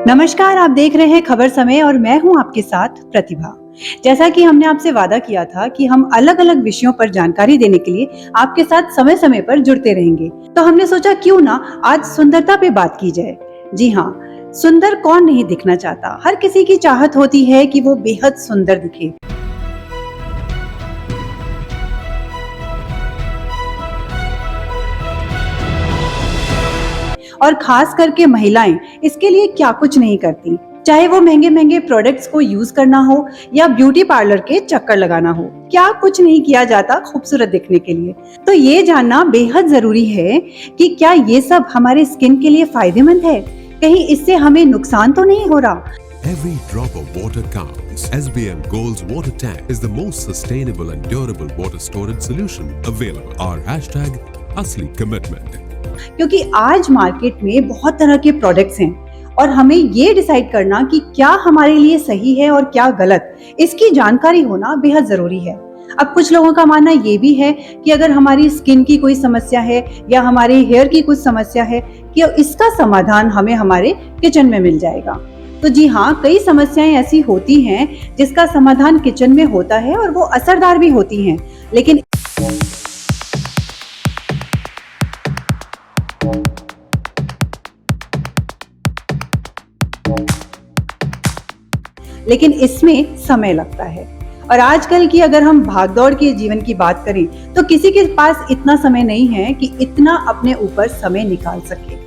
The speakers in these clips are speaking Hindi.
नमस्कार, आप देख रहे हैं खबर समय और मैं हूं आपके साथ प्रतिभा। जैसा कि हमने आपसे वादा किया था कि हम अलग-अलग विषयों पर जानकारी देने के लिए आपके साथ समय-समय पर जुड़ते रहेंगे, तो हमने सोचा क्यों ना आज सुंदरता पे बात की जाए। जी हाँ, सुंदर कौन नहीं दिखना चाहता, हर किसी की चाहत होती है कि वो बेहद सुंदर दिखे। और खास करके महिलाएं इसके लिए क्या कुछ नहीं करती, चाहे वो महंगे महंगे प्रोडक्ट्स को यूज करना हो या ब्यूटी पार्लर के चक्कर लगाना हो, क्या कुछ नहीं किया जाता खूबसूरत दिखने के लिए। तो ये जानना बेहद जरूरी है कि क्या ये सब हमारे स्किन के लिए फायदेमंद है, कहीं इससे हमें नुकसान तो नहीं हो रहा। Every drop of water counts. SBM Gold's water tank is the most sustainable and durable water storage solution available. Our hashtag Asli Commitment. क्योंकि आज मार्केट में बहुत तरह के प्रोडक्ट्स हैं और हमें ये डिसाइड करना कि क्या हमारे लिए सही है और क्या गलत, इसकी जानकारी होना बेहद जरूरी है। अब कुछ लोगों का मानना ये भी है कि अगर हमारी स्किन की कोई समस्या है या हमारे हेयर की कुछ समस्या है कि इसका समाधान हमें हमारे किचन में मिल जाएगा। तो जी हाँ, कई समस्याएं ऐसी होती हैं जिसका समाधान किचन में होता है और वो असरदार भी होती हैं, लेकिन इसमें समय लगता है। और आजकल की अगर हम भागदौड़ के जीवन की बात करें तो किसी के पास इतना समय नहीं है कि इतना अपने ऊपर समय निकाल सके।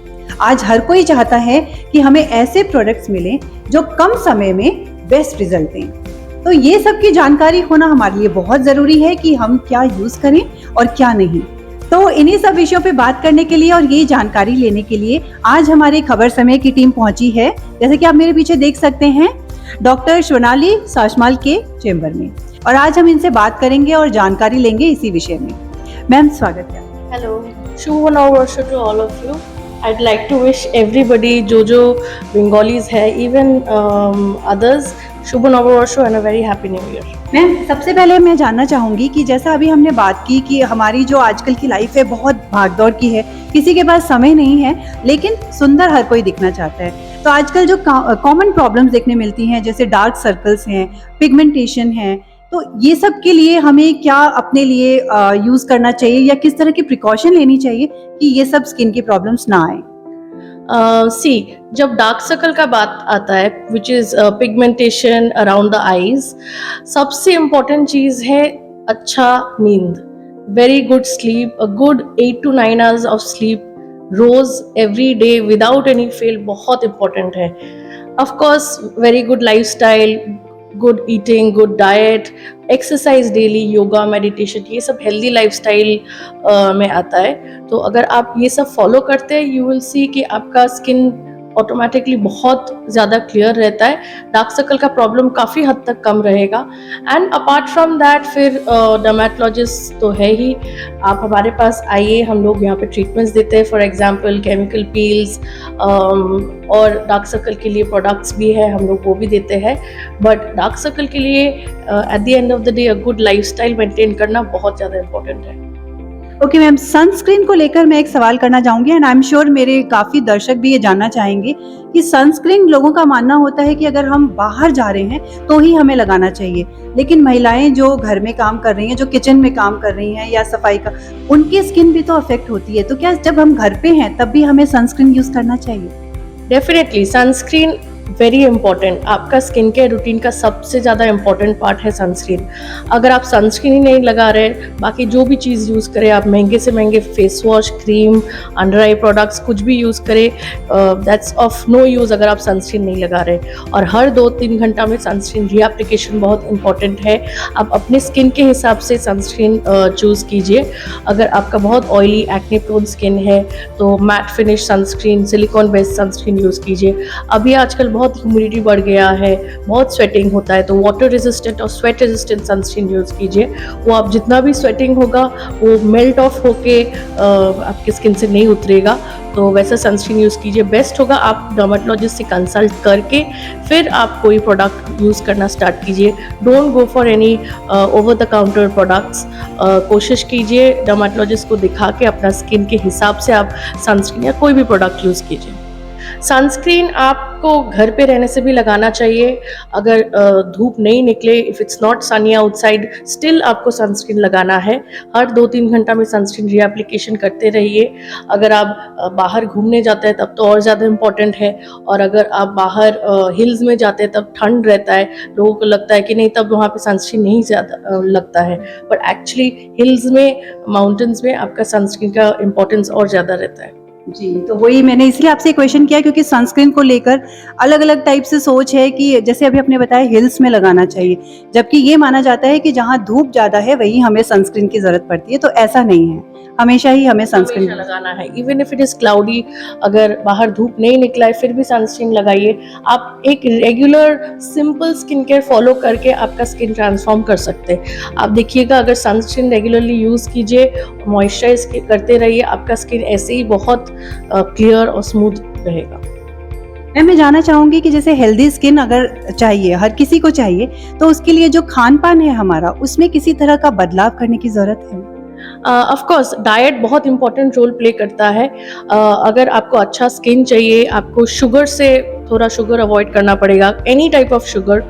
आज हर कोई चाहता है कि हमें ऐसे प्रोडक्ट्स मिलें जो कम समय में बेस्ट रिजल्ट दें। तो ये सब की जानकारी होना हमारे लिए बहुत जरूरी है कि हम क्या यूज करें और क्या नहीं। तो इन्हीं सब विषयों पे बात करने के लिए और ये जानकारी लेने के लिए आज हमारे खबर समय की टीम पहुंची है। जैसे कि आप मेरे पीछे देख सकते हैं, डॉक्टर सोनाली साशमाल के चेंबर में, और आज हम इनसे बात करेंगे और जानकारी लेंगे इसी विषय में। मैम, स्वागत है। हेलो, शुभ नववर्ष to all of you. I'd like to wish everybody जो Bengalis है, even others, शुभ नववर्ष and a very happy new year। Ma'am, सबसे पहले मैं जानना चाहूंगी कि जैसा अभी हमने बात की कि हमारी जो आजकल की लाइफ है बहुत भागदौड़ की है, किसी के पास समय नहीं है, लेकिन सुंदर हर कोई दिखना चाहता है। तो आजकल जो कॉमन प्रॉब्लम्स देखने मिलती हैं, जैसे डार्क सर्कल्स हैं, पिगमेंटेशन है, तो ये सब के लिए हमें क्या अपने लिए यूज करना चाहिए या किस तरह की प्रिकॉशन लेनी चाहिए कि ये सब स्किन की प्रॉब्लम्स ना आए? जब डार्क सर्कल का बात आता है, which is pigmentation around the eyes, सबसे इम्पोर्टेंट चीज है अच्छा नींद, very good sleep, a good 8 to 9 hours of sleep रोज every day without any fail बहुत इंपॉर्टेंट है। Of course very good lifestyle, good eating, good diet, exercise daily, yoga, meditation, ये सब हेल्दी लाइफस्टाइल में आता है। तो अगर आप ये सब फॉलो करते हैं, यू विल सी कि आपका स्किन ऑटोमेटिकली बहुत ज़्यादा क्लियर रहता है, डार्क सर्कल का प्रॉब्लम काफ़ी हद तक कम रहेगा। एंड अपार्ट फ्रॉम दैट फिर डर्मेटोलॉजिस्ट तो है ही, आप हमारे पास आइए, हम लोग यहाँ पे ट्रीटमेंट्स देते हैं, फॉर एग्जांपल केमिकल पील्स और डार्क सर्कल के लिए प्रोडक्ट्स भी है, हम लोग वो भी देते हैं। बट डार्क सर्कल के लिए eight the end of the day a good lifestyle maintain करना बहुत ज़्यादा इंपॉर्टेंट है। ओके मैम, सनस्क्रीन को लेकर मैं एक सवाल करना चाहूंगी एंड आई एम श्योर मेरे काफी दर्शक भी ये जानना चाहेंगे कि सनस्क्रीन, लोगों का मानना होता है कि अगर हम बाहर जा रहे हैं तो ही हमें लगाना चाहिए, लेकिन महिलाएं जो घर में काम कर रही हैं, जो किचन में काम कर रही हैं या सफाई का, उनकी स्किन भी तो अफेक्ट होती है। तो क्या जब हम घर पे हैं तब भी हमें सनस्क्रीन यूज करना चाहिए? डेफिनेटली सनस्क्रीन वेरी इंपॉर्टेंट, आपका स्किन केयर रूटीन का सबसे ज़्यादा इंपॉर्टेंट पार्ट है सनस्क्रीन। अगर आप सनस्क्रीन ही नहीं लगा रहे, बाकी जो भी चीज़ यूज़ करें, आप महंगे से महंगे फेस वॉश, क्रीम, अंडर आई प्रोडक्ट्स कुछ भी यूज़ करें, दैट्स ऑफ नो यूज़ अगर आप सनस्क्रीन नहीं लगा रहे। और हर 2-3 घंटा में सनस्क्रीन रीएप्लिकेशन बहुत इंपॉर्टेंट है। आप अपने स्किन के हिसाब से सनस्क्रीन चूज़ कीजिए। अगर आपका बहुत ऑयली एक्ने प्रोन स्किन है तो matte finish sunscreen, silicon based sunscreen use कीजिए। अभी आजकल बहुत ह्यूमिडिटी बढ़ गया है, बहुत स्वेटिंग होता है, तो वाटर रेजिस्टेंट और स्वेट रेजिस्टेंट सनस्क्रीन यूज़ कीजिए। वो आप जितना भी स्वेटिंग होगा वो मेल्ट ऑफ होके आपकी स्किन से नहीं उतरेगा, तो वैसा सनस्क्रीन यूज़ कीजिए। बेस्ट होगा आप डर्मेटोलॉजिस्ट से कंसल्ट करके फिर आप कोई प्रोडक्ट यूज़ करना स्टार्ट कीजिए। Don't go for any over the counter products. कोशिश कीजिए डर्मेटोलॉजिस्ट को दिखा के अपना स्किन के हिसाब से आप सनस्क्रीन या कोई भी प्रोडक्ट यूज़ कीजिए। सनस्क्रीन आप आपको घर पे रहने से भी लगाना चाहिए। अगर धूप नहीं निकले, if it's not Sunny outside, still आपको सनस्क्रीन लगाना है। हर 2-3 घंटा में सनस्क्रीन रीएप्लिकेशन करते रहिए। अगर आप बाहर घूमने जाते हैं तब तो और ज़्यादा इम्पॉर्टेंट है, और अगर आप बाहर हिल्स में जाते हैं तब ठंड रहता है, लोगों को लगता है कि नहीं तब वहाँ पे सनस्क्रीन नहीं ज़्यादा लगता है, बट एक्चुअली हिल्स में, माउंटेन्स में आपका सनस्क्रीन का इम्पोर्टेंस और ज़्यादा रहता है। जी, तो वही मैंने इसलिए आपसे क्वेश्चन किया क्योंकि सनस्क्रीन को लेकर अलग-अलग टाइप से सोच है कि जैसे अभी आपने बताया हिल्स में लगाना चाहिए, जबकि ये माना जाता है कि जहाँ धूप ज़्यादा है वहीं हमें सनस्क्रीन की ज़रूरत पड़ती है, तो ऐसा नहीं है। हमेशा ही हमें सनस्क्रीन हमेशा लगाना है, even if it is cloudy, अगर बाहर धूप नहीं निकला है फिर भी सनस्क्रीन लगाइए। आप एक regular simple skin care follow करके आपका स्किन ट्रांसफॉर्म कर सकते हैं। आप देखिएगा, अगर सनस्क्रीन रेगुलरली यूज़ कीजिए, मॉइस्चराइज करते रहिए, आपका स्किन ऐसे ही बहुत क्लियर और स्मूथ रहेगा। मैं जानना चाहूँगी कि जैसे हेल्दी स्किन अगर चाहिए, हर किसी को चाहिए, तो उसके लिए जो खान-पान है हमारा, उसमें किसी तरह का बदलाव करने की ज़रूरत है? ऑफ कोर्स डाइट बहुत इंपॉर्टेंट रोल प्ले करता है। अगर आपको अच्छा स्किन चाहिए, आपको शुगर से थोड़ा शुगर अवॉइड करना पड़ेगा, एनी टाइप ऑफ शुगर,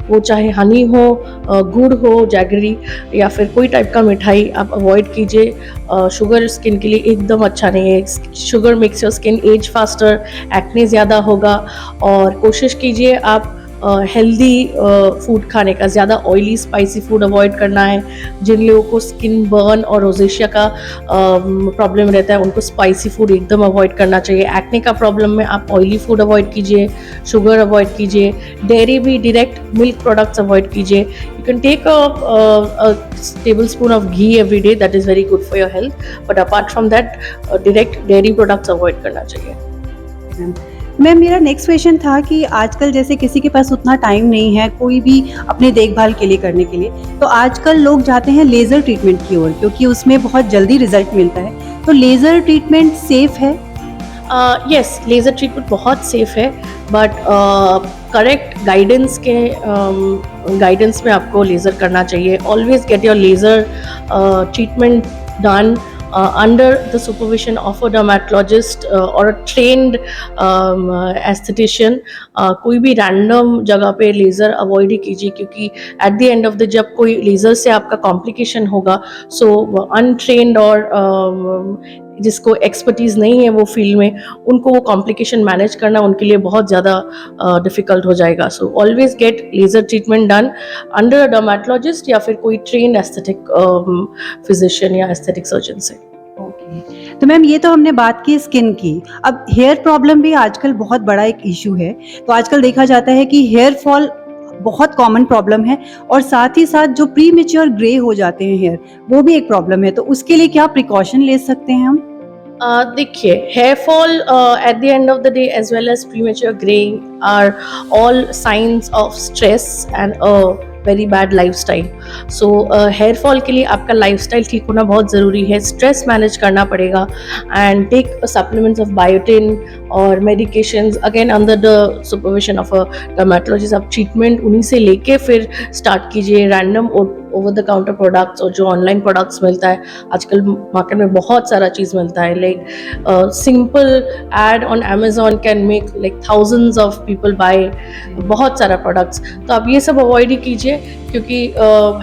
वो चाहे हनी हो, गुड़ हो, जैगरी, या फिर कोई टाइप का मिठाई आप अवॉइड कीजिए। शुगर स्किन के लिए एकदम अच्छा नहीं है। Sugar makes your skin age faster, acne ज़्यादा होगा। और कोशिश कीजिए आप हेल्दी फूड खाने का, ज़्यादा ऑयली स्पाइसी फूड अवॉइड करना है। जिन लोगों को स्किन बर्न और रोजेशिया का प्रॉब्लम रहता है उनको स्पाइसी फूड एकदम अवॉइड करना चाहिए। एक्ने का प्रॉब्लम में आप ऑयली फूड अवॉइड कीजिए, शुगर अवॉइड कीजिए, डेयरी भी, डायरेक्ट मिल्क प्रोडक्ट्स अवॉइड कीजिए। You can take a tablespoon of ghee every day, that is very good for your health, but apart from that direct dairy products avoid करना चाहिए। मैम, मेरा नेक्स्ट क्वेश्चन था कि आजकल जैसे किसी के पास उतना टाइम नहीं है कोई भी अपने देखभाल के लिए करने के लिए, तो आजकल लोग जाते हैं लेज़र ट्रीटमेंट की ओर क्योंकि उसमें बहुत जल्दी रिजल्ट मिलता है। तो लेज़र ट्रीटमेंट सेफ है? यस, लेज़र ट्रीटमेंट बहुत सेफ है, बट करेक्ट गाइडेंस में आपको लेज़र करना चाहिए। Always get your laser treatment done under the supervision of a dermatologist or a trained aesthetician। कोई भी रैंडम जगह पे लेज़र अवॉइड ही कीजिए, क्योंकि eight the end of the जब कोई लेज़र से आपका कॉम्प्लिकेशन होगा, सो अनट्रेन्ड और जिसको एक्सपर्टीज़ नहीं है वो फील्ड में, उनको वो कॉम्प्लिकेशन मैनेज करना उनके लिए बहुत ज़्यादा डिफ़िकल्ट हो जाएगा। So always get laser treatment done under a dermatologist या फिर कोई ट्रेन एस्थेटिक फिजिशियन या एस्थेटिक सर्जन से। तो मैम, ये तो हमने बात की स्किन की। अब हेयर प्रॉब्लम भी आजकल बहुत बड़ा एक इशू है। तो आजकल देखा जाता है कि हेयर फॉल बहुत कॉमन प्रॉब्लम है और साथ ही साथ जो प्री मेच्योर ग्रे हो जाते हैं हेयर, वो भी एक प्रॉब्लम है। तो उसके लिए क्या प्रिकॉशन ले सकते हैं हम? देखिए, hair fall at the end of the day as well as premature greying are all signs of stress and very bad lifestyle. So hair fall के लिए आपका लाइफस्टाइल ठीक होना बहुत ज़रूरी है। स्ट्रेस मैनेज करना पड़ेगा and take supplements of biotin और medications again under the supervision of a dermatologist. आप ट्रीटमेंट उन्हीं से लेके फिर स्टार्ट कीजिए। Random over the counter products और जो ऑनलाइन प्रोडक्ट्स मिलता है आजकल मार्केट में, बहुत सारा चीज़ मिलता है। Like simple ad on Amazon can make like thousands of people buy बहुत सारा प्रोडक्ट्स। तो आप ये सब अवॉइड ही कीजिए, क्योंकि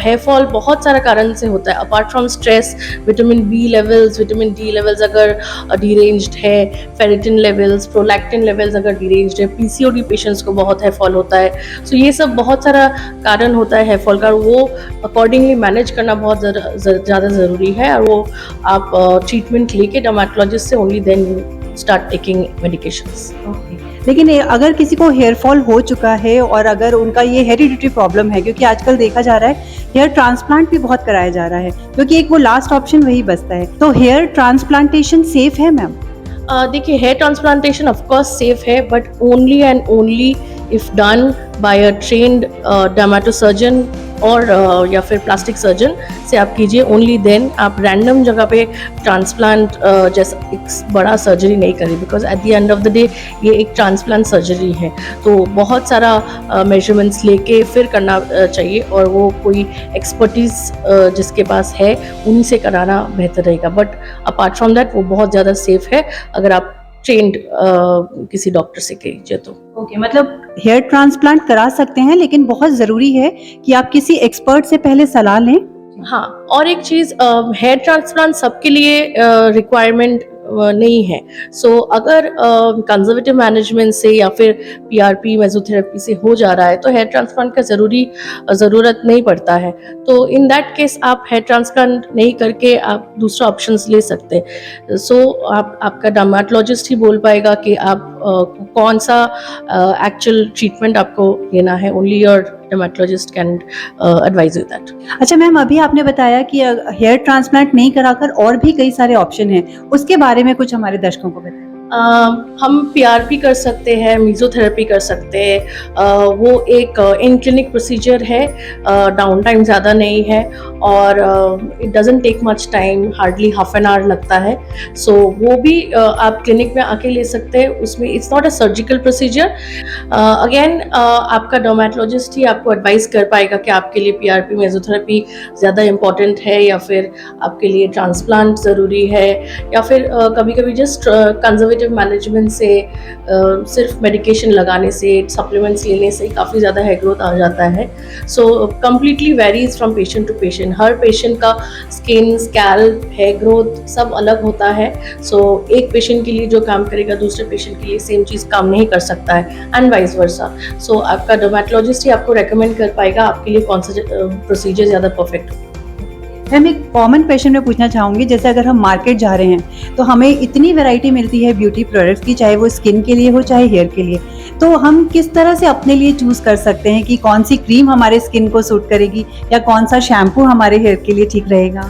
हेयर फॉल बहुत सारा कारण से होता है। Apart from stress, vitamin B levels, vitamin D levels अगर डिरेंज्ड है, फेरिटिन लेवल्स, प्रोलैक्टिन लेवल्स अगर डिरेंज्ड है, पीसीओडी पेशेंट्स को बहुत हेयर फॉल होता है। सो ये सब बहुत सारा कारण होता है हेयर फॉल का, वो अकॉर्डिंगली मैनेज करना बहुत ज़्यादा ज़रूरी है। और वो आप ट्रीटमेंट लेके डर्मेटोलॉजिस्ट से only then start taking medications. लेकिन अगर किसी को हेयर फॉल हो चुका है और अगर उनका ये हेरिडिटरी प्रॉब्लम है, क्योंकि आजकल देखा जा रहा है हेयर ट्रांसप्लांट भी बहुत कराया जा रहा है, क्योंकि एक वो लास्ट ऑप्शन वही बचता है, तो हेयर ट्रांसप्लांटेशन सेफ है मैम? देखिए, hair transplantation of course safe है, but only and only if done by a trained dermatosurgeon और या फिर प्लास्टिक सर्जन से आप कीजिए। ओनली देन आप रैंडम जगह पे ट्रांसप्लांट जैसा एक बड़ा सर्जरी नहीं करें, because at the end of the day ये एक ट्रांसप्लांट सर्जरी है। तो बहुत सारा मेजरमेंट्स लेके फिर करना चाहिए, और वो कोई एक्सपर्टीज जिसके पास है उन्हीं से कराना बेहतर रहेगा। बट अपार्ट फ्रॉम दैट वो बहुत ज़्यादा सेफ है अगर आप ट्रेंड किसी डॉक्टर से कीजिए तो। ओके, मतलब हेयर ट्रांसप्लांट करा सकते हैं, लेकिन बहुत ज़रूरी है कि आप किसी एक्सपर्ट से पहले सलाह लें। हाँ, और एक चीज़, हेयर ट्रांसप्लांट सबके लिए रिक्वायरमेंट नहीं है। सो अगर कंजर्वेटिव मैनेजमेंट से या फिर पीआरपी मेसोथेरेपी से हो जा रहा है तो हेयर ट्रांसप्लांट का ज़रूरत नहीं पड़ता है। तो इन दैट केस आप हेयर ट्रांसप्लांट नहीं करके आप दूसरा ऑप्शंस ले सकते हैं। सो आपका डर्मेटोलॉजिस्ट ही बोल पाएगा कि आप कौन सा एक्चुअल ट्रीटमेंट आपको लेना है। Only your dermatologist can advise you that. अच्छा मैम, अभी आपने बताया कि हेयर ट्रांसप्लांट नहीं कराकर और भी कई सारे ऑप्शन हैं, उसके बारे में कुछ हमारे दर्शकों को बताएं। हम पीआरपी कर सकते हैं, मेसोथेरेपी कर सकते हैं। वो एक इन क्लिनिक प्रोसीजर है, डाउन टाइम ज़्यादा नहीं है और it doesn't take much time, hardly half an hour लगता है। सो वो भी आप क्लिनिक में आके ले सकते हैं। उसमें it's not a surgical procedure. Again आपका डर्मेटोलॉजिस्ट ही आपको एडवाइस कर पाएगा कि आपके लिए पीआरपी मेसोथेरेपी ज़्यादा इम्पॉर्टेंट है या फिर आपके लिए ट्रांसप्लांट ज़रूरी है, या फिर कभी कभी जस्ट कंजर्वेटिव मैनेजमेंट से सिर्फ मेडिकेशन लगाने से, सप्लीमेंट्स लेने से काफ़ी ज़्यादा हेयर ग्रोथ आ जाता है। So completely varies from patient to patient. हर पेशेंट का स्किन, स्कैल्प, हेयर ग्रोथ सब अलग होता है। सो एक पेशेंट के लिए जो काम करेगा दूसरे पेशेंट के लिए सेम चीज़ काम नहीं कर सकता है, एंड वाइस वर्सा। सो आपका डर्मेटोलॉजिस्ट ही आपको रेकमेंड कर पाएगा आपके लिए कौन सा प्रोसीजर ज़्यादा परफेक्ट हो। मैम, एक कॉमन क्वेश्चन मैं पूछना चाहूँगी, जैसे अगर हम मार्केट जा रहे हैं तो हमें इतनी वैरायटी मिलती है ब्यूटी प्रोडक्ट्स की, चाहे वो स्किन के लिए हो चाहे हेयर के लिए, तो हम किस तरह से अपने लिए चूज़ कर सकते हैं कि कौन सी क्रीम हमारे स्किन को सूट करेगी या कौन सा शैम्पू हमारे हेयर के लिए ठीक रहेगा?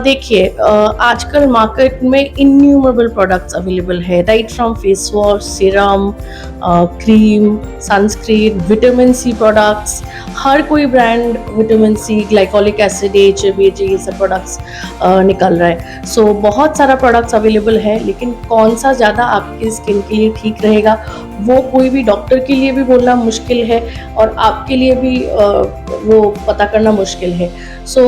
देखिए, आजकल मार्केट में इन्यूमरेबल प्रोडक्ट्स अवेलेबल है, right from face wash, serum, cream, sunscreen, vitamin C products. हर कोई brand vitamin C, glycolic acid, AHA, ये सब प्रोडक्ट्स निकल रहा है। सो बहुत सारा प्रोडक्ट्स अवेलेबल है, लेकिन कौन सा ज़्यादा आपकी स्किन के लिए ठीक रहेगा वो कोई भी डॉक्टर के लिए भी बोलना मुश्किल है और आपके लिए भी वो पता करना मुश्किल है। सो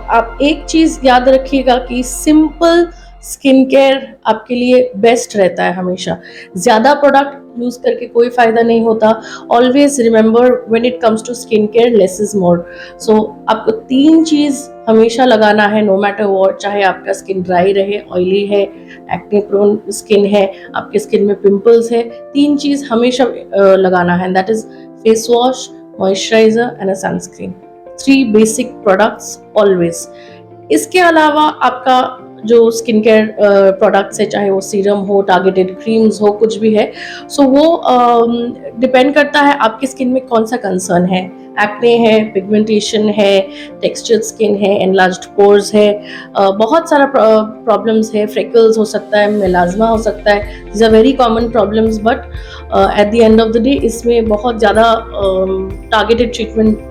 आप एक चीज़ याद रखिएगा कि सिंपल स्किन केयर आपके लिए बेस्ट रहता है हमेशा। ज़्यादा प्रोडक्ट यूज़ करके कोई फ़ायदा नहीं होता। Always remember when it comes to skin care, less is more. So आपको 3 चीज़ हमेशा लगाना है, नो मैटर व्हाट। चाहे आपका स्किन ड्राई रहे, ऑयली है, एक्ने प्रोन स्किन है, आपके स्किन में पिंपल्स है, 3 चीज़ हमेशा लगाना है, that is face wash, moisturiser and a sunscreen. 3 basic products always. इसके अलावा आपका जो स्किन केयर प्रोडक्ट्स है, चाहे वो सीरम हो, टारगेटेड क्रीम्स हो, कुछ भी है, सो वो डिपेंड करता है आपकी स्किन में कौन सा कंसर्न है। एक्ने है, पिगमेंटेशन है, टेक्सचर्ड स्किन है, एनलार्ज्ड पोर्स है, बहुत सारा प्रॉब्लम्स है, फ्रेकल्स हो सकता है, मेलाज्मा हो सकता है। These are very common problems, but at the end of the day इसमें बहुत ज़्यादा टारगेटेड ट्रीटमेंट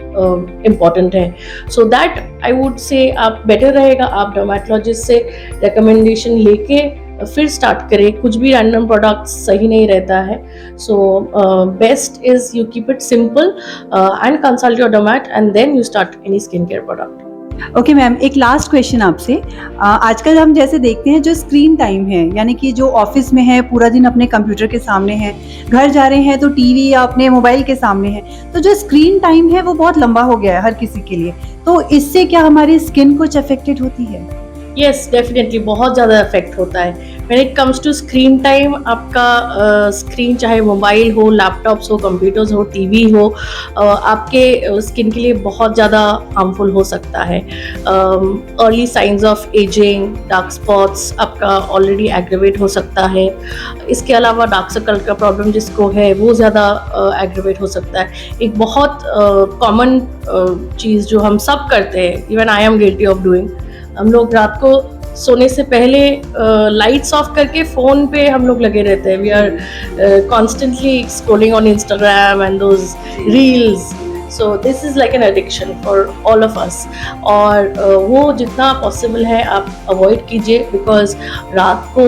इम्पॉर्टेंट है। So that I would say आप बेटर रहेगा आप डर्मेटोलॉजिस्ट से रिकमेंडेशन लेके फिर स्टार्ट करें। कुछ भी रैंडम प्रोडक्ट सही नहीं रहता है। So best is you keep it simple and consult your dermat and then you start any skin care product. Okay ma'am, एक लास्ट क्वेश्चन आपसे। आजकल हम जैसे देखते हैं जो स्क्रीन टाइम है, यानी कि जो ऑफिस में है पूरा दिन अपने कंप्यूटर के सामने है, घर जा रहे हैं तो टीवी या अपने मोबाइल के सामने है, तो जो स्क्रीन टाइम है वो बहुत लंबा हो गया है हर किसी के लिए, तो इससे क्या हमारी स्किन कुछ अफेक्टेड होती है? यस, डेफिनेटली बहुत ज़्यादा इफेक्ट होता है। When it comes to screen time, आपका स्क्रीन चाहे मोबाइल हो, लैपटॉप्स हो, कंप्यूटर्स हो, टीवी हो, आपके स्किन के लिए बहुत ज़्यादा हार्मफुल हो सकता है। Early signs of ageing, dark spots आपका ऑलरेडी एग्रेवेट हो सकता है। इसके अलावा डार्क सर्कल का प्रॉब्लम जिसको है वो ज़्यादा एग्रेवेट हो सकता है। एक बहुत कॉमन चीज़ जो हम सब करते हैं, even I am guilty of doing, हम लोग रात को सोने से पहले लाइट्स ऑफ करके फ़ोन पे हम लोग लगे रहते हैं। We are constantly scrolling on Instagram and those reels. So this is like an addiction for all of us. और वो जितना पॉसिबल है आप अवॉइड कीजिए, बिकॉज रात को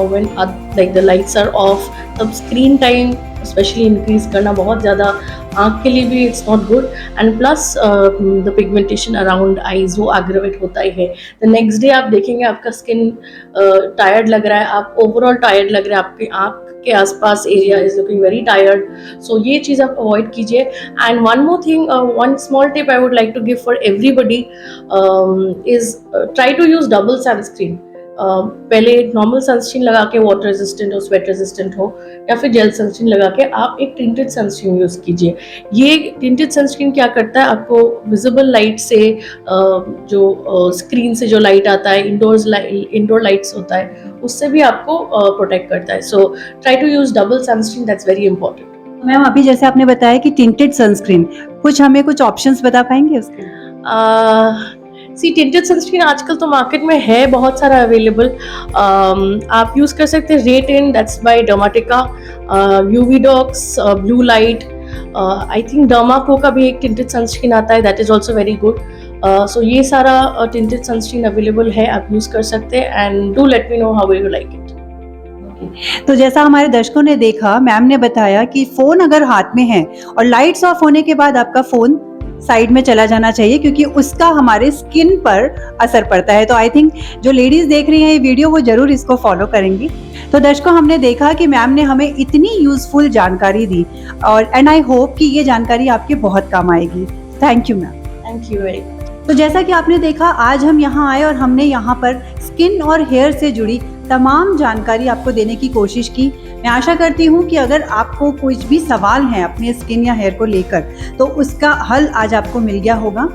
when like the lights are off, तब स्क्रीन टाइम स्पेशली इंक्रीज करना बहुत ज़्यादा आँख के लिए भी it's not good, and plus the pigmentation around eyes वो एग्रेवेट होता ही है। द नेक्स्ट डे आप देखेंगे आपका स्किन टायर्ड लग रहा है, आप ओवरऑल टायर्ड लग रहा है, आपकी आँख के आसपास area is looking very tired. So ये चीज़ आप अवॉइड कीजिए। And one more thing, one small tip I would like to give for everybody is try to use double sunscreen. पहले एक नॉर्मल सनस्क्रीन लगा के वाटर रेजिस्टेंट हो, स्वेट रेजिस्टेंट हो, या फिर जेल सनस्क्रीन लगा के आप एक टिंटेड सनस्क्रीन यूज़ कीजिए। ये टिंटेड सनस्क्रीन क्या करता है, आपको विजिबल लाइट से जो स्क्रीन से जो लाइट आता है, इंडोर लाइट्स होता है, उससे भी आपको प्रोटेक्ट करता है। So try to use double sunscreen, that's very important. Ma'am अभी जैसे आपने बताया कि टिंटेड सनस्क्रीन, कुछ हमें कुछ ऑप्शंस बता पाएंगे उसके? टिंटेड सनस्क्रीन आजकल तो मार्केट में है बहुत सारा अवेलेबल। आप यूज़ कर सकते हैं रेटिन, that's by Dermatica, UV Doux, blue light, I think Derma Co का भी एक टिंटेड सनस्क्रीन आता है, that is also very good. So ये सारा टिंटेड सनस्क्रीन अवेलेबल है, आप यूज़ कर सकते हैं। And do let me know how you like it. तो जैसा हमारे दर्शकों ने देखा, मैम ने बताया कि फोन अगर हाथ में है और लाइट्स ऑफ होने के बाद आपका फोन साइड में चला जाना चाहिए, क्योंकि उसका हमारे स्किन पर असर पड़ता है। तो आई थिंक जो लेडीज देख रही हैं ये वीडियो वो जरूर इसको फॉलो करेंगी। तो दर्शकों, हमने देखा कि मैम ने हमें इतनी यूजफुल जानकारी दी, और एंड आई होप कि ये जानकारी आपके बहुत काम आएगी। Thank you ma'am. Thank you very much. तो जैसा कि आपने देखा, आज हम यहाँ आए और हमने यहाँ पर स्किन और हेयर से जुड़ी तमाम जानकारी आपको देने की कोशिश की। मैं आशा करती हूँ कि अगर आपको कुछ भी सवाल हैं अपने स्किन या हेयर को लेकर, तो उसका हल आज आपको मिल गया होगा।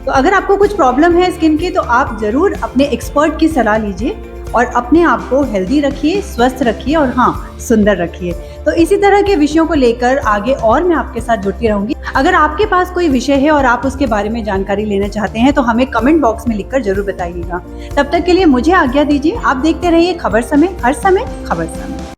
तो अगर आपको कुछ प्रॉब्लम है स्किन की, तो आप ज़रूर अपने एक्सपर्ट की सलाह लीजिए और अपने आप को हेल्दी रखिए, स्वस्थ रखिए और हाँ, सुंदर रखिए। तो इसी तरह के विषयों को लेकर आगे और मैं आपके साथ जुड़ती रहूंगी। अगर आपके पास कोई विषय है और आप उसके बारे में जानकारी लेना चाहते हैं, तो हमें कमेंट बॉक्स में लिखकर जरूर बताइएगा। तब तक के लिए मुझे आज्ञा दीजिए। आप देखते रहिए खबर समय, हर समय खबर समय।